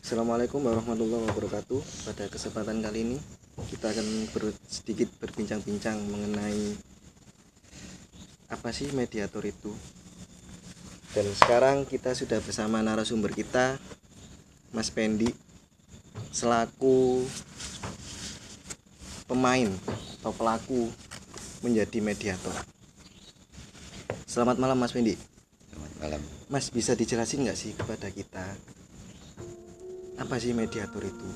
Assalamualaikum warahmatullahi wabarakatuh. Pada kesempatan kali ini kita akan sedikit berbincang-bincang mengenai apa sih mediator itu. Dan sekarang kita sudah bersama narasumber kita, Mas Pendi, selaku pemain atau pelaku menjadi mediator. Selamat malam Mas Pendi. Selamat malam. Mas, bisa dijelasin nggak sih kepada kita apa sih mediator itu?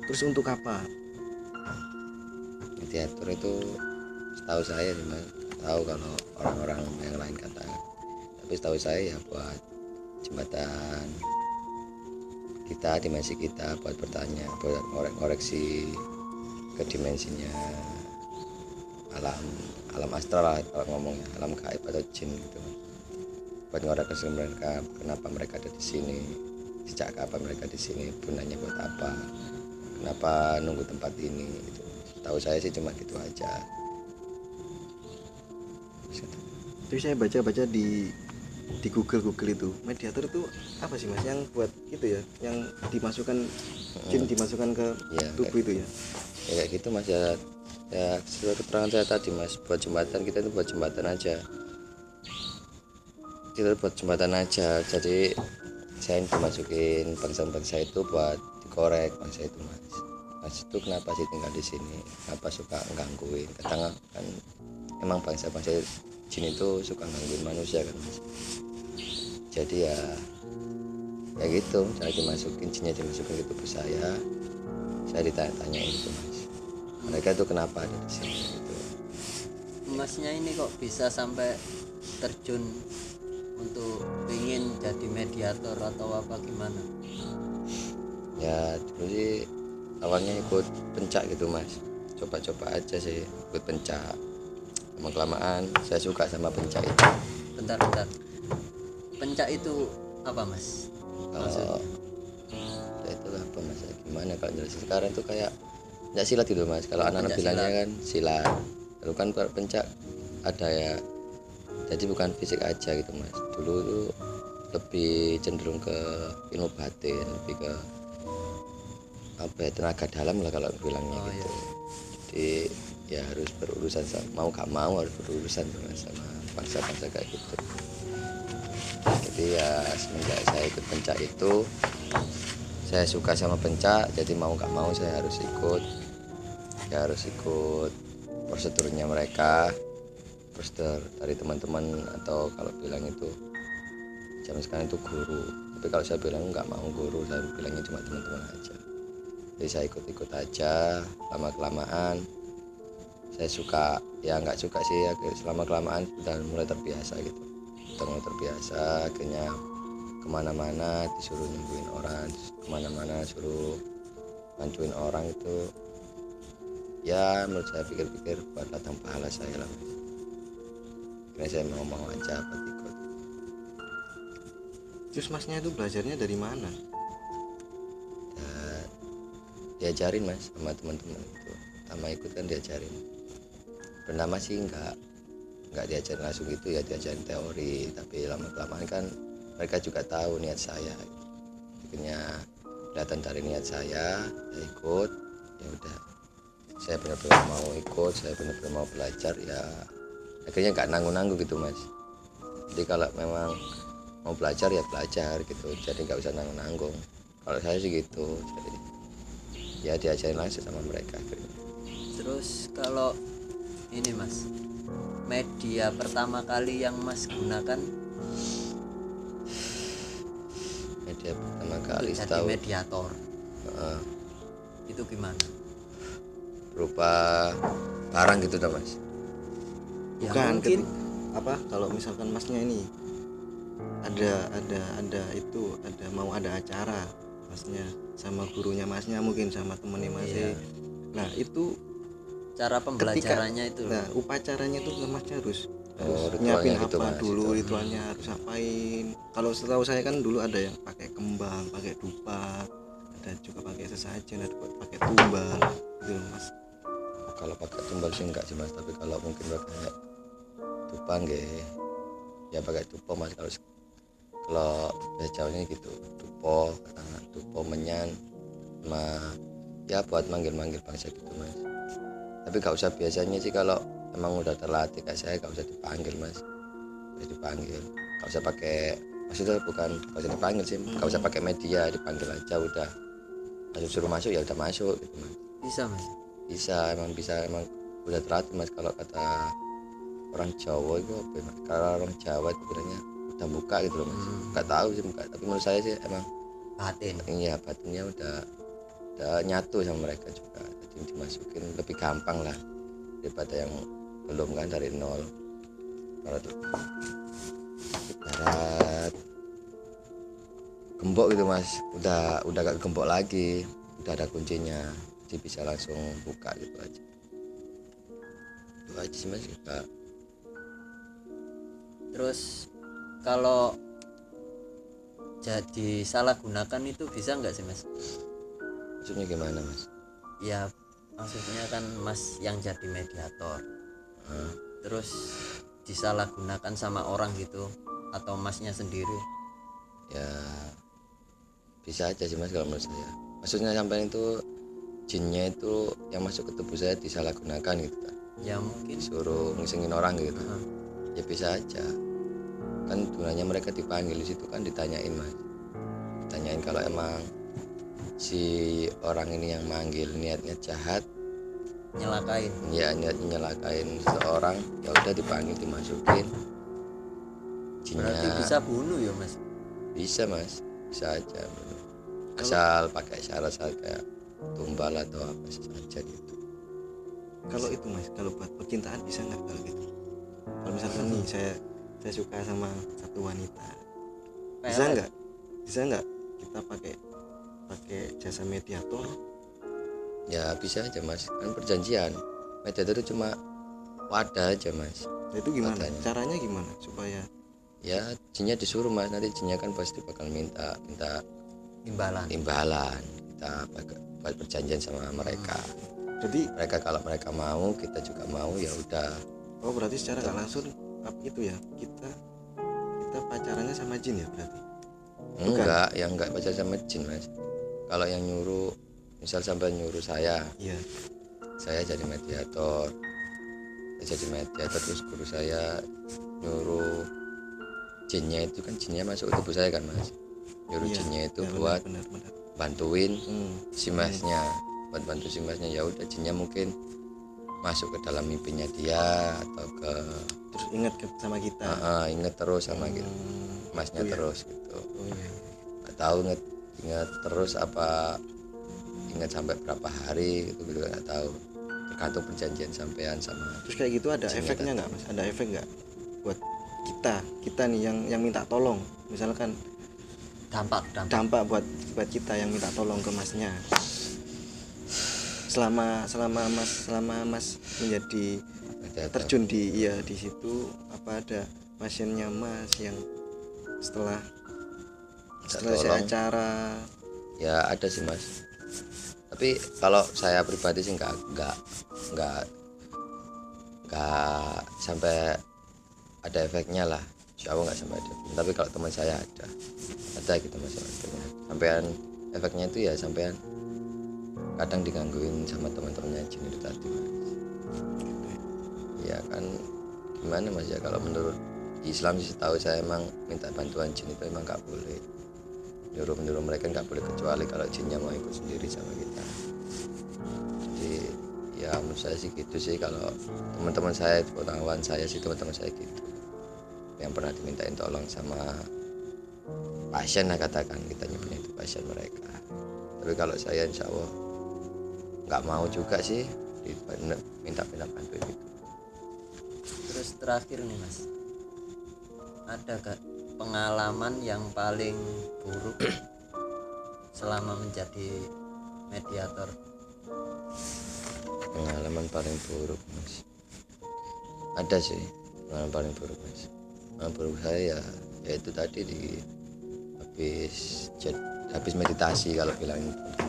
Terus untuk apa? Mediator itu setahu saya sih mas, tahu kalau orang-orang yang lain kata, tapi setahu saya ya buat jembatan kita, dimensi kita, buat bertanya, buat ngoreksi ke dimensinya alam astral lah, kalau ngomongnya alam gaib atau jin gitu, buat ngoreksi mereka kenapa mereka ada di sini, sejak kapan mereka di sini, gunanya buat apa, kenapa nunggu tempat ini gitu. Tahu saya sih cuma gitu aja. Terus saya baca-baca di Google itu, mediator itu apa sih Mas, yang buat gitu ya, yang dimasukkan jin dimasukkan ke Ya, tubuh itu ya? kayak gitu mas ya, sesuai keterangan saya tadi mas, buat jembatan, kita itu buat jembatan aja, jadi saya dimasukin bangsa-bangsa itu buat dikorek bangsa itu mas itu kenapa sih tinggal di sini, kenapa suka gangguin, kadang kan emang bangsa-bangsa jin itu suka gangguin manusia kan mas. Jadi ya gitu, saya dimasukin, jinnya dimasukin ke tubuh saya ditanya-tanyain gitu mas, mereka itu kenapa ada di sini gitu. Masnya ini kok bisa sampai terjun untuk ingin jadi mediator atau apa gimana? Ya dulu sih awalnya ikut pencak gitu mas, coba-coba aja sih ikut pencak, lama-kelamaan saya suka sama pencak itu. Bentar, pencak itu apa mas? Kalau ya itu apa mas, gimana kalau jelasin sekarang tuh kayak nggak silat gitu mas, kalau anak-anak bilangnya kan silat, lalu kan pencak ada ya, jadi bukan fisik aja gitu mas. Dulu tuh lebih cenderung ke ilmu batin, lebih ke apa ya, tenaga dalam lah kalau bilangnya gitu. Iya. Jadi ya harus berurusan mau gak mau harus berurusan sama bangsa-bangsa kayak gitu. Jadi ya semenjak saya ikut pencak itu saya suka sama pencak, jadi mau gak mau saya harus ikut prosedurnya mereka, prosedur dari teman-teman, atau kalau bilang itu zaman sekarang itu guru, tapi kalau saya bilang nggak mau guru, saya bilangnya cuma teman-teman aja. Jadi saya ikut-ikut aja, lama-kelamaan saya suka, ya nggak suka sih ya, selama-kelamaan udah mulai terbiasa gitu, akhirnya kemana-mana disuruh nyembuhin orang, kemana-mana suruh bantuin orang itu. Ya menurut saya pikir-pikir buat ladang pahala saya lah, karena saya mau aja buat ikut. Terus Masnya itu belajarnya dari mana? Diajarin mas sama teman-teman itu, pertama ikut kan diajarin, pertama sih nggak diajarin langsung gitu ya, diajarin teori, tapi lama-kelamaan kan mereka juga tahu niat saya, akhirnya kelihatan dari niat saya, ya ikut, ya udah saya benar-benar mau ikut, saya benar-benar mau belajar, ya akhirnya nggak nanggung-nanggung gitu mas. Jadi kalau memang mau belajar ya belajar gitu, jadi nggak usah nanggung-nanggung, kalau saya sih gitu. Jadi ya diajarin langsung sama mereka akhirnya. Terus kalau ini mas, media pertama kali yang mas gunakan Media pertama kali untuk jadi tahu mediator itu gimana? berupa barang gitu dah mas. Ya, Bukan, mungkin apa kalau misalkan Masnya ini ada mau ada acara Masnya sama gurunya Masnya, mungkin sama temennya Masnya. Iya. Nah itu Cara pembelajarannya itu nah upacaranya itu Masnya harus Ritualnya nyiapin gitu, apa Mas, dulu, itu. ritualnya harus apain. Kalau setahu saya kan dulu ada yang pakai kembang, pakai dupa, ada juga pakai sesajen, ada pakai tumbal gitu Mas. Kalau pakai tumbal sih enggak sih mas, tapi kalau mungkin pakai tupa nggih, ya pakai tupa mas. Kalau bahasa Jawanya gitu, tupa tupo menyan sama ya buat manggil-manggil bangsa gitu mas. Tapi gak usah, biasanya sih kalau emang udah terlatih kayak saya gak usah dipanggil mas, gak usah dipanggil, gak usah pakai, maksudnya bukan gak usah dipanggil sih, gak usah pakai media, dipanggil aja udah, langsung suruh masuk ya udah masuk gitu mas. Bisa mas. Bisa emang udah terlatih mas. Kalau kata orang Jawa itu apa ya, mas? Kalau orang Jawa itu bilangnya udah buka gitu loh mas. Gak tahu sih buka, tapi menurut saya sih emang Batin. iya batinnya udah nyatu sama mereka juga, jadi dimasukin lebih gampang lah daripada yang belum kan dari nol. Kalau ibarat gembok gitu mas, udah gak gembok lagi, udah ada kuncinya, jadi bisa langsung buka gitu aja. Itu aja sih mas kita. Terus kalau jadi salah gunakan itu bisa nggak sih mas? Maksudnya gimana mas? Ya maksudnya kan mas yang jadi mediator, terus disalahgunakan sama orang gitu atau masnya sendiri. Ya bisa aja sih mas kalau menurut saya. Maksudnya sampai itu jinnya itu yang masuk ke tubuh saya disalahgunakan gitu kan, Ya mungkin. disuruh ngisengin orang gitu. Ya bisa aja kan, gunanya mereka dipanggil di situ kan, ditanyain mas, ditanyain kalau emang si orang ini yang manggil niatnya jahat, Nyelakain. ya niatnya nyelakain seseorang, ya udah dipanggil dimasukin jinnya. Berarti bisa bunuh ya mas? Bisa mas, bisa aja, asal pakai syarat-syarat kayak tumbal atau apa saja gitu. Kalau itu mas, kalau buat percintaan bisa nggak kalau gitu? Kalau misalkan nih saya suka sama satu wanita, Pelet. bisa nggak kita pakai jasa mediator? Ya bisa aja mas, kan perjanjian. Mediator itu cuma wadah aja mas. Nah, itu gimana? Wadahnya. Caranya gimana supaya Ya jinnya disuruh mas, nanti jinnya kan pasti bakal minta Imbalan. kita buat perjanjian sama mereka. jadi Mereka kalau mereka mau, kita juga mau, ya udah. oh berarti secara nggak langsung itu ya kita pacarannya sama jin ya berarti? Enggak, yang enggak pacar sama jin mas. Kalau yang nyuruh, misal sampai nyuruh saya Iya. jadi mediator, terus guru saya nyuruh jinnya itu kan, jinnya masuk ke tubuh saya kan mas, nyuruh Iya, jinnya itu ya, buat benar. bantuin si masnya, buat bantu si masnya. Ya udah jinnya mungkin masuk ke dalam mimpinya dia atau ke Terus ingat sama kita. inget terus sama gitu masnya gitu ya. terus gitu. Oh iya. Nggak tahu inget terus apa, ingat sampai berapa hari gitu nggak tahu, tergantung perjanjian sampean sama. Terus kayak gitu ada jinnya efeknya tadi. nggak mas? Ada efek nggak buat kita nih yang minta tolong, misalkan dampak buat kita yang minta tolong ke masnya, selama mas menjadi Mediator. terjun di situ, apa ada pasiennya mas yang setelah selesai tolong. acara? Ya ada sih mas, tapi kalau saya pribadi sih nggak sampai ada efeknya lah, insya Allah nggak sampai ada. Tapi kalau teman saya ada gitu mas efeknya. Sampean efeknya itu ya sampean kadang digangguin sama teman-temannya jin itu tadi mas. Ya kan gimana mas ya, kalau menurut Islam sih setahu saya emang minta bantuan jin itu emang nggak boleh, nyuruh mereka nggak boleh, kecuali kalau jinnya mau ikut sendiri sama kita. Jadi ya menurut saya sih gitu sih. Kalau teman-teman saya, pengetahuan saya sih teman-teman saya gitu yang pernah dimintain tolong sama pasien lah, katakan kita nyebutnya itu pasien mereka. Tapi kalau saya insya Allah nggak mau juga sih minta bantuin gitu. Terus terakhir nih mas, ada gak pengalaman yang paling buruk selama menjadi mediator? Pengalaman paling buruk mas, ada sih pengalaman paling buruk mas. Pengalaman buruk saya ya itu tadi habis meditasi. Kalau bilang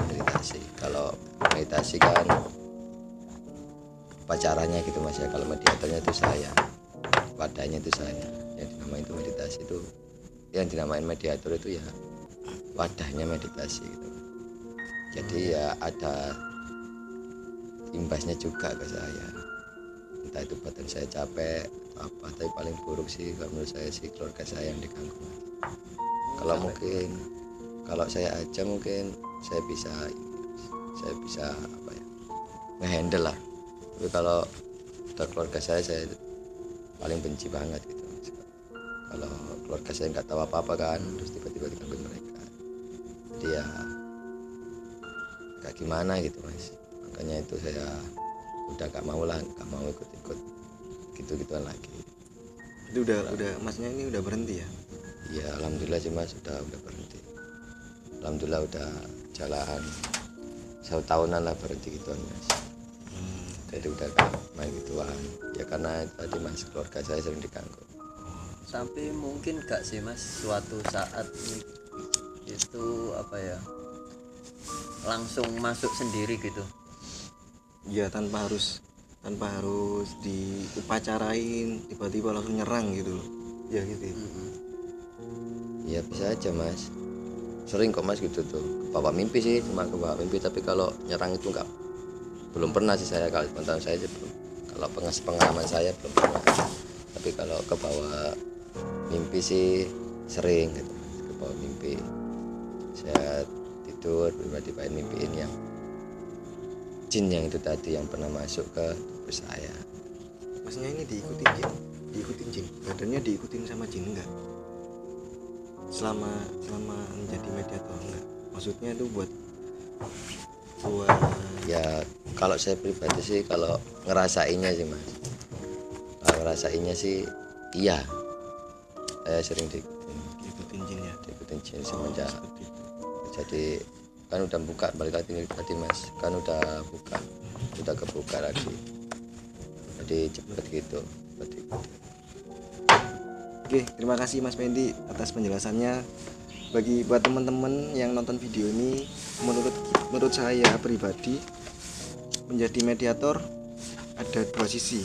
meditasi, kalau meditasi kan pacarannya gitu mas ya. Kalau mediatornya itu saya, wadahnya itu saya. Yang dinamain itu meditasi itu, yang dinamain mediator itu ya wadahnya meditasi gitu. Jadi ya ada imbasnya juga ke saya, entah itu badan saya capek atau apa, tapi paling buruk sih kalau menurut saya sih keluarga saya yang diganggu. Kalau mungkin kalau saya aja mungkin saya bisa apa ya, ngehandle lah, tapi kalau udah keluarga saya paling benci banget gitu. Kalau keluarga saya nggak tahu apa-apa kan, terus tiba-tiba digangguin mereka, jadi ya nggak gimana gitu mas. Makanya itu saya udah nggak mau ikut-ikut gitu-gituan lagi. Itu udah masnya ini udah berhenti ya? Iya alhamdulillah sih mas, udah berhenti. Alhamdulillah udah jalan 1 tahunan lah berhenti gituan mas. Jadi udah gak main gituan ya, karena tadi mas keluarga saya sering diganggu. Sampai mungkin gak sih mas suatu saat itu apa ya, langsung masuk sendiri gitu? Ya tanpa harus diupacarain, tiba-tiba langsung nyerang gitu loh ya gitu ya. Ya bisa aja mas, sering kok mas gitu tuh, kebawa mimpi sih, cuma kebawa mimpi, tapi kalau nyerang itu belum pernah sih saya. Kalau pengetahuan saya sih belum, kalau pengalaman saya belum pernah, tapi kalau kebawa mimpi sih sering gitu, kebawa mimpi. Saya tidur tiba-tiba mimpiin yang jin yang itu tadi yang pernah masuk ke tubuh saya. Masnya ini diikutin jin, badannya diikutin sama jin enggak? Selama menjadi mediator enggak? Maksudnya itu buat Ya kalau saya pribadi sih, kalau ngerasainnya sih mas, kalau ngerasainnya sih iya, saya sering diikutin jin ya. diikutin jin semenjak Seperti itu. jadi kan udah buka, balik lagi tadi mas, kan udah kebuka lagi, jadi cepet gitu. Oke, terima kasih Mas Pendi atas penjelasannya. Buat teman-teman yang nonton video ini, menurut saya pribadi, menjadi mediator ada 2 sisi.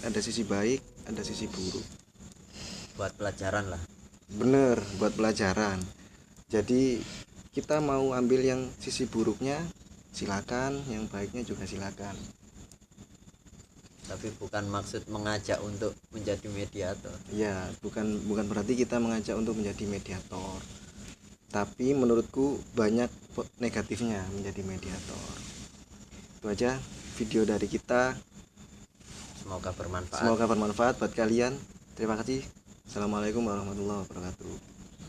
Ada sisi baik, ada sisi buruk. Buat pelajaran lah. Bener, buat pelajaran. Jadi kita mau ambil yang sisi buruknya silakan, yang baiknya juga silakan. Tapi bukan maksud mengajak untuk menjadi mediator. Ya, bukan berarti kita mengajak untuk menjadi mediator. Tapi menurutku banyak negatifnya menjadi mediator. Itu aja video dari kita. Semoga bermanfaat. Semoga bermanfaat buat kalian. Terima kasih. Assalamualaikum warahmatullahi wabarakatuh.